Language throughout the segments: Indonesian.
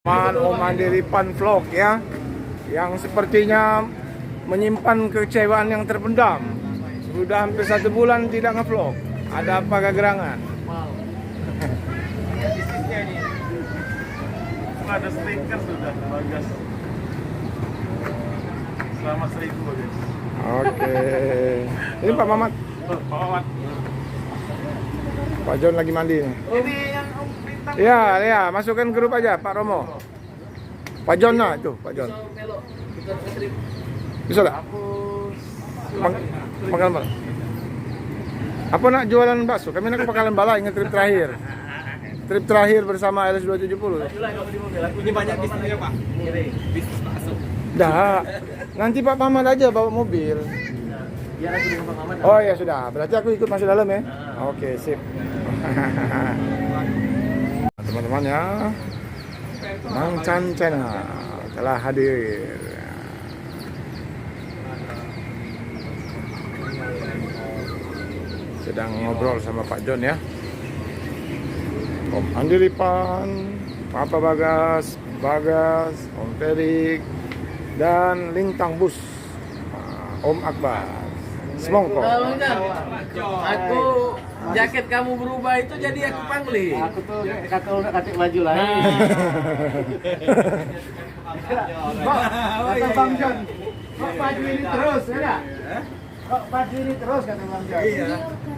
Om Andiripan vlog ya, yang sepertinya menyimpan kekecewaan yang terpendam. Sudah hampir 1 bulan tidak ngevlog. Ada apa kegerangan? Bisnisnya ini ada stiker sudah bagus. Selamat 1000 guys. Oke. Ini Pak Mamat. Pak Mamat. Pak John lagi mandi nih. Ini yang Om bintang. Iya, masukkan grup aja Pak Romo. Pak John nah itu, Pak John. Bisa lah. Pangkalan Bala. Apa nak jualan bakso? Kami nak ke Pangkalan Bala, ingat trip terakhir. Trip terakhir bersama LS270. Ini banyak bisnisnya Pak. Bisnis bakso. Dah. Nanti Pak Mamat aja bawa mobil. Biar aku dengan Pak Mamat. Oh ya sudah, berarti aku ikut masuk dalam ya. Oke, sip. Teman-teman ya, Mang Chan Channel telah hadir. Sedang ngobrol sama Pak John ya. Om Andiripan, Papa Bagas, Om Ferik, dan Lintang Bus, Om Akbar. Semongko. Aku jaket kamu berubah itu jadi aku panggil. Aku tuh kata udah katik baju lain. Kata Bang John, kok baju ini terus ya enggak? Kok baju ini terus kata Bang John? Iya.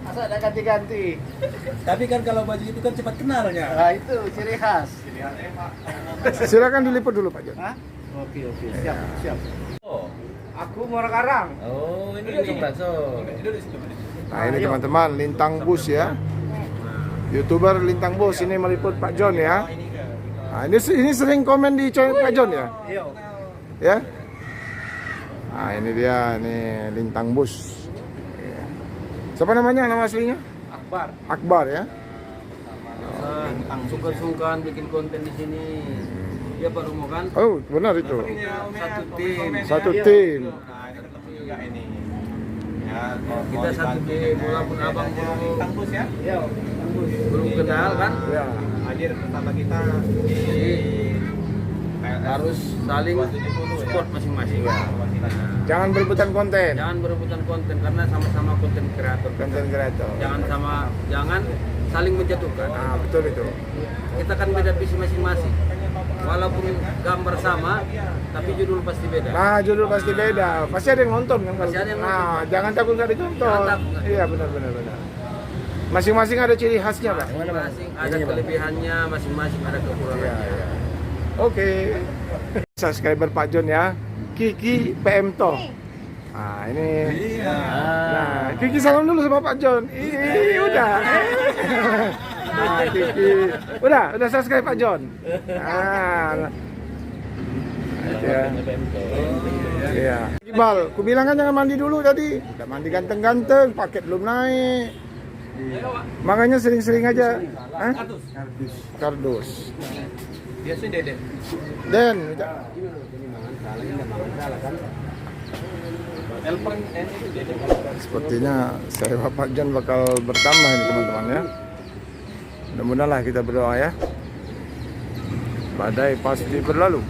Masa ada ganti-ganti. Tapi kan kalau baju itu kan cepat kenalnya. Nah itu ciri khas. Silakan diliput dulu Pak John. Hah? Oke, siap. Oh, Aku Morakarang. ini tukang bakso. Nah ini teman-teman Lintang Bus ya, YouTuber Lintang Bus ini meliput Pak John ya. Nah ini sering komen di channel Pak John ya. Iya. Ya. Nah ini dia nih Lintang Bus. Siapa namanya, nama aslinya? Akbar. Akbar ya. Sungkan-sungkan bikin konten di sini. Ya Pak Romo kan? Oh benar itu. Satu tim. Satu tim. Nah, ini ketemu juga ini. Ya, Kita satu tim, walaupun abang belum Tangkus ya? Iya, belum kenal kan? Ya. Hadir bersama kita Jadi harus saling support masing-masing. Jangan berebutan konten. Jangan berebutan konten karena sama-sama konten kreator. Konten kreator. Jangan saling menjatuhkan. Nah betul itu. Kita kan beda visi masing-masing. Walaupun gambar sama, tapi judul pasti beda. Nah judul pasti beda. Pasti ada yang nonton kan? Pasti ada yang nonton. Nah jangan takut nggak ditonton. Jangan takut. Iya benar. Masing-masing ada ciri khasnya Pak. Masing-masing ada kelebihannya, masing-masing ada kekurangannya. Iya. Oke. Subscriber Pak John ya. Kiki PM To. Nah ini. Nah Kiki salam dulu sama Pak John. Udah. Nah Kiki. Udah subscribe Pak John. Nah. Ya. Iya. Iqbal, ku bilang kan jangan mandi dulu tadi. Udah mandi ganteng-ganteng, paket belum naik. Makanya sering-sering aja. Hah? Kardus. Biasanya Deden. Den, sepertinya saya Pak John bakal bertambah ini teman-teman ya. Mudah-mudahan lah kita berdoa ya. Badai pasti berlalu.